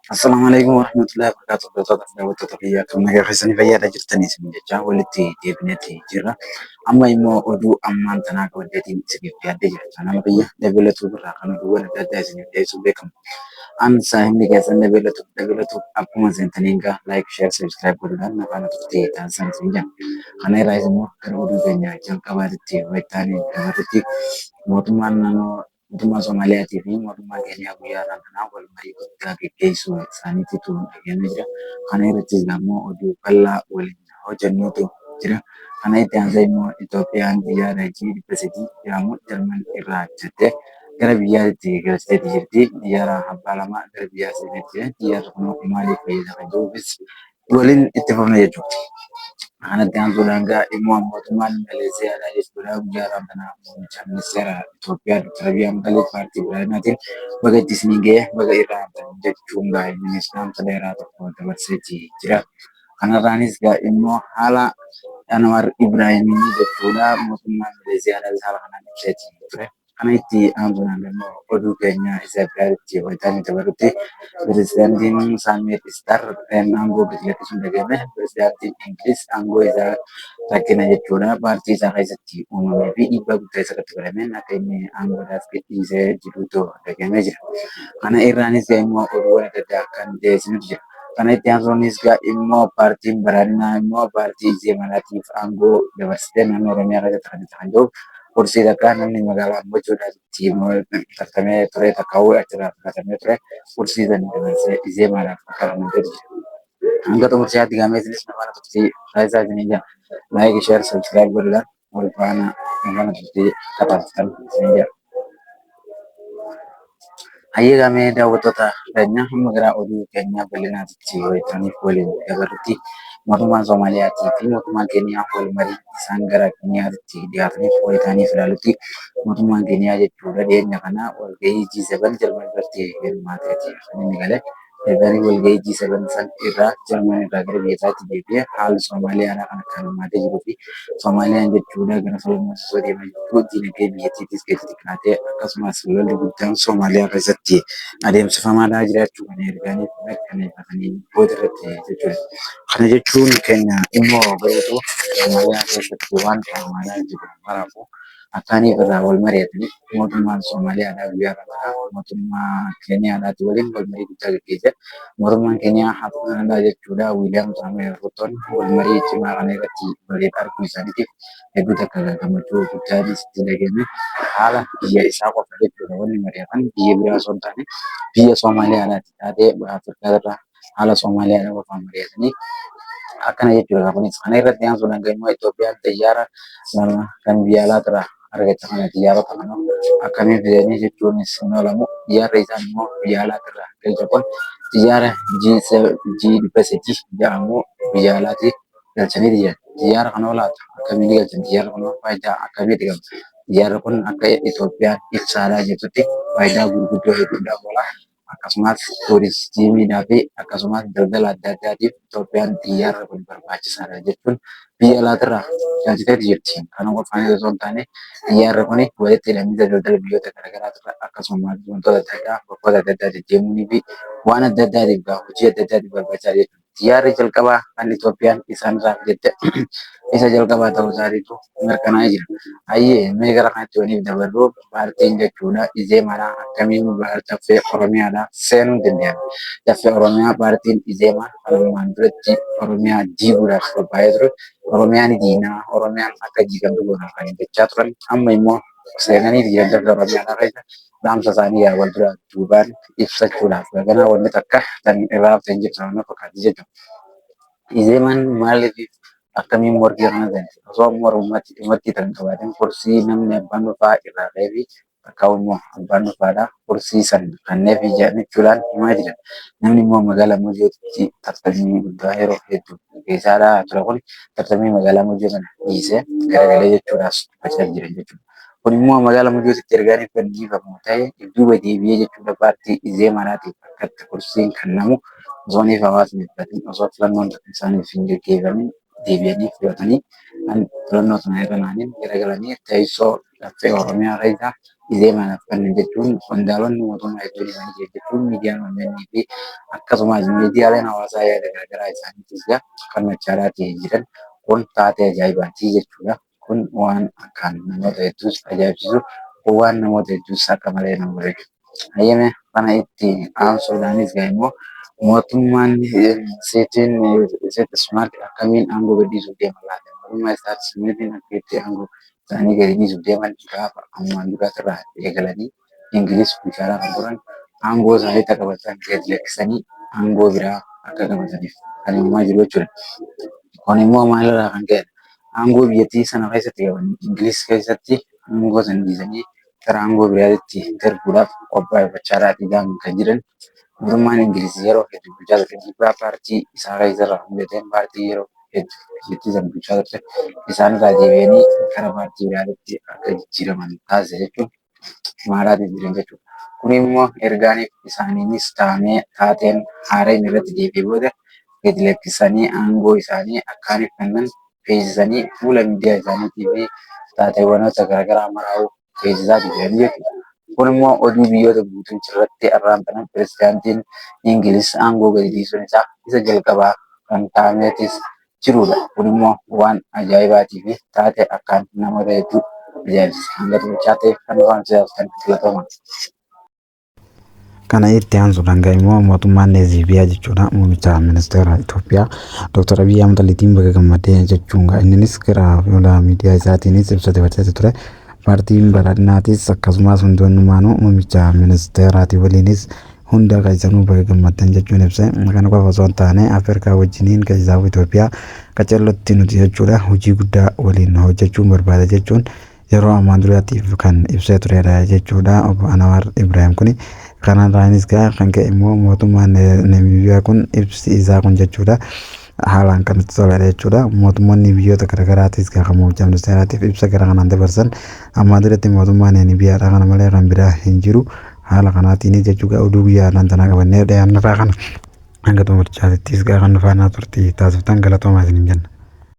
Assalamualaikum warahmatullahi wabarakatuh. Daawwattoota biyya akkam nagaa keessanii fayyaadhaa jirtanii isin jechaa walitti deebineeti jirra. Amma immoo oduu ammaan tanaa qabatteetiin isiniif dhiyaattee jira. Nama biyya dabalatu irraa kan oduuwwan adda addaa isiniif dhiyeessuun beekamu. An saahibni keessan dabalatu akkuma seentaniin gaa laayik, sheer, sabskiraayib godhuudhaan afaan turtii taasisan isin jira. Kana irraas immoo gara oduu keenya jalqabaatitti wayitaanii dabarrutti mootummaan naannoo mootummaa Soomaaliyaatii fi mootummaa Keeniyaa guyyaa kanaa wal marii guddaa gaggeessuu isaaniititu dhaga'amee jira. Kana irrattis immoo oduu bal'aa waliin hojjennuutu jira. Kana itti aansee immoo Itoophiyaan xiyyaara G300 jedhamu Jarman irraa jettee gara biyyaatti galchiteetii jirti. Xiyyaara abbaa lama gara biyyaa seenetti jira. Xiyyaarri kun maaliif fayyada kan jiruufis waliin itti fufna jechuudha. Kanatti aansuudhaan immoo mootummaan Maleesiyaadhaa jechuudha guyyaa kana muummicha ministeera Itoophiyaa Dr. Abiy Ahmed paartii biraatiin baga itti isinii ga'e baga irraa jechuun innis dhaamsa dheeraa tokko dabarseetii jira. Kanarraanis immoo haala Anwar Ibrahim jechuudha mootummaan Maleesiyaadhaa haala kanaan ibseetii ture. Kana itti aansuudhaan immoo oduu keenya isa biraatti wayitaanii dabarutti pirezidaantiin Saamu'eel Istaar aangoo gadi lakkisuun dhagahame. Pirezidaantiin Ingiliz aangoo isaa rakkina jechuudha. Paartii isaa keessatti uumamee fi dhiibbaa guddaa isarratti godhameen akka inni aangoodhaaf gadhiisee jirutu dhagahamee jira. Kana irraanis immoo oduuwwan adda addaa kan dhiyeessinutu jira. Kana itti aansuunis immoo paartiin badhaadhinaa immoo paartii Zeemanaatiif aangoo dabarsitee naannoo Oromiyaa irratti kan jiru. Kursii takka namni magaalaa Amboojjoodhaatti tartamee ture takka achirraa fudhatamee ture. Kursii sana dabarsee Zeemaadhaaf akka ramadameetu jira. Hanga xumursiyaatti gameessinis nama turtii taasisaa isinii jira. Laayik, sheer, sabskiraayib godhuudhaan wal faana nama turtii taphatan isinii jira. Hayyeegamee daawwattoota keenya hamma gara oduu keenyaa bal'inaatitti wayitaniif waliin dabarutti mootummaan Soomaaliyaatii fi mootummaan Keeniyaa wal marii isaan gara Keeniyaatti dhiyaataniif wayitaniif ilaalutti mootummaan Keeniyaa jechuudha dhiyeenya kana walgahii G7 Jarman irratti hirmaateeti kan inni galee. Eeganii walgahii G7 san irraa Jarman irraa gara biyya isaatti deebi'ee haala Soomaaliyaa kana kan hirmaatee jiruu fi Soomaaliyaan jechuudha gara filannoo deemaa jirtu diinagdee biyyattiitis keessatti kaatee akkasumas lolli guddaan Soomaaliyaa keessatti adeemsifamaadhaa jiraachuu kan erganiif mirkaneeffatanii booda irratti jechuudha. Kana jechuun keenya immoo garuu Soomaaliyaa keessatti waan ta'amaa jiru maraafuu akkaaniif irraa wal mari'ataniif mootummaan Soomaaliyaadhaa guyyaa kanaa mootummaa Keeniyaadhaati waliin wal marii guddaa gaggeesse. Mootummaan Keeniyaa hafnaa jechuudha Wiiliyaam Saamu'eel Ruutoon wal marii cimaa kana irratti bareeda arguu isaaniitiif hedduu takka gammachuu guddaanis itti dhagahame. Haala biyya isaa qofa jechuudha wanni mari'atan biyya biraa osoo hin taane biyya Soomaaliyaadhaati taatee Afrikaa irraa haala Soomaaliyaadhaa qofaan mari'atanii akkana jechuudha. Kunis kana irratti aansuudhaan immoo Itoophiyaan xiyyaara lama kan biyya alaa irraa argate kana xiyyaarota kana akkamiin fidanii jechuunis hin oolamu. Xiyyaarri isaan immoo biyya alaa irraa galcha kun xiyyaara G300 jedhamu biyya alaatiif galchanii jiran. Xiyyaara kana olaatu akkamiin galchan xiyyaara kun faayidaa akkamiiti qaba. Xiyyaarri kun akka Itoophiyaan ibsaadhaa jirtutti faayidaa gurguddoo hedduudhaaf oola. Akkasumas tuuriizimiidhaa fi akkasumas daldala adda addaatiif Itoophiyaan xiyyaarri kun barbaachisaadha jechuun biyya alaatirraa galchiteetu jirti. Kana qofaan osoo hin taane xiyyaarri kun walitti hidhamiinsa daldala biyyoota garaagaraa akkasumas wantoota adda addaa bakkoota adda addaa deddeemuunii fi waan adda addaatiif hojii adda addaatiif barbaachisaa jechuudha. Xiyyaarri jalqabaa kan Itoophiyaan isaanirraa fidette isa jalqabaa ta'uu isaatiitu mirkanaa'ee jira. Hayyee mee gara kanatti waliif dabarru paartiin jechuudha Izeemaadhaa akkamiin caffee Oromiyaadhaa seenuu danda'an. Caffee Oromiyaa paartiin Izeemaa kanaan duratti Oromiyaa diiguudhaaf qophaa'ee ture. Oromiyaan diinaa Oromiyaan akka diigamtu godhan kan jechaa turan amma immoo seenanii diinagdee Oromiyaadhaa keessa dhaamsa isaanii wal dura duubaan ibsachuudhaaf ganaa wanti takka kan irraa hafteen jirtu nama fakkaatti jechuudha. Izeemaan maaliif akkamiin morkii kana ta'e osoo mormatti kan qabaatin kursii namni abbaan dhufaa irraa ka'ee fi akkaawu immoo abbaan dhufaadhaa kursii san kanneef jechuudhaan himaa jiran. Namni immoo magaalaa Moojootti tartamii guddaa yeroo hedduu keessaadhaa ture kun tartamii magaalaa Moojoo kana dhiisee garagalee jechuudhaas dubbachaa jiran jechuudha. Kun immoo magaalaa Moojootti ergaaniif kan dhiifamu ta'e dudduuba deebi'ee jechuudha paartii Izeemaadhaatiif akkatti kursiin kennamu osoo niif hawaasni fudhatin osoo filannoon isaaniif hin gaggeeffamin deebi'anii fudhatanii kan filannoo sana irra naaniin garagalanii teessoo caffee Oromiyaa keessaa Gizee manaaf kenna jechuun qondaalonni mootummaa iddoo deemanii jechuun miidiyaan onneenii fi akkasumas miidiyaaleen hawaasaa yaada garaagaraa isaaniitis kannachaa jiran kun taatee ajaa'ibaati jechuudha. Kun waan akkaan namoota hedduus ajaa'ibsiisu waan namoota hedduus akka malee nama bareechu. Hayyame kana itti aansuudhaanis immoo mootummaan seetiin smaart akkamiin aangoo gadhiisuuf deema laata? Mootummaa isaatti sirniitiin akka itti aangoo isaanii gadi dhiisuuf deeman gaafa ammaan duraarraa eegalanii Ingiliis bulchaa kan turan aangoo isaanii qabatan gadi lakkisanii aangoo biraa akka qabataniif kan himamaa jiru jechuudha. Kun immoo maalirraa kan ka'edha? Aangoo biyyattii sana keessatti qaban Ingiliis keessatti aangoo sana dhiisanii gara aangoo biraatti darbuudhaaf qophaa'effachaa kan jiran mootummaan Ingiliis yeroo hedduu bulchaa ture. Dhiibbaa paartii isaa keessarraa hundateen paartii yeroo hedduu biyyattii sana bulchaa turte isaan irraa deebi'anii gara paartii biraatti akka jijjiiraman taasise jechuun maalaatiif jiran jechuudha. Kun immoo ergaaniif isaaniinis taateen haareen irratti deebi'ee booda gadi lakkisanii aangoo isaanii akkaaniif kennan beeksisanii fuula miidiyaa isaaniitii fi taateewwanoota garaagaraa maraa'uu beeksisaa jiran jechuudha. Kun immoo oduu biyyoota guutuu irratti arraanfanan pirezidaantiin Ingiliis aangoo gadi dhiisuun isaa isa jalqabaa kan ta'ameetis jirudha. Kun immoo waan ajaa'ibaatii fi taatee akkaan namoota hedduu ajaa'ibsiisa. Hanga xumurachaa ta'e kan waan siyaasatan filataman. Kana itti aansuudhaan immoo mootummaan Neeziibiyaa jechuudha. Muummicha ministeera Itoophiyaa Dr. Abiy Ahmed Aliitiin baga gammadee jechuun innis gara fuula miidiyaa isaatiinis ibsa dabarsee ture. Paartiin badhaadhinaatis akkasumas hundoonnumaanuu muummicha ministeeraatii waliinis hunda keessanuu baga gammaddan jechuun ibse. Kana qofa osoo hin taane Afrikaa wajjiniin keessaa Itoophiyaa qacarratti nuti jechuudha hojii guddaa waliin hojjechuun barbaada jechuun yeroo ammaan duraatiif kan ibsee turedha jechuudha. Obbo Anwaar Ibrahim kuni kanarraanis kan ka'e immoo mootummaan Namiibiyaa kun ibsi isaa kun jechuudha haalaan kan itti toledha jechuudha. Mootummoonni biyyoota garaagaraatis kan muummicha ministeeraatiif ibsa gara kanaan dabarsan ammaa duratti mootummaan Namiibiyaadha kana malee kan biraa hin jiru. Haala kanaatiin jechuudha oduu guyyaa tanaa qabannee dhiyaannarraa kana hanga xumurachaattis kan nufaanaa turtii taasiftan galatoomaa isin jenna.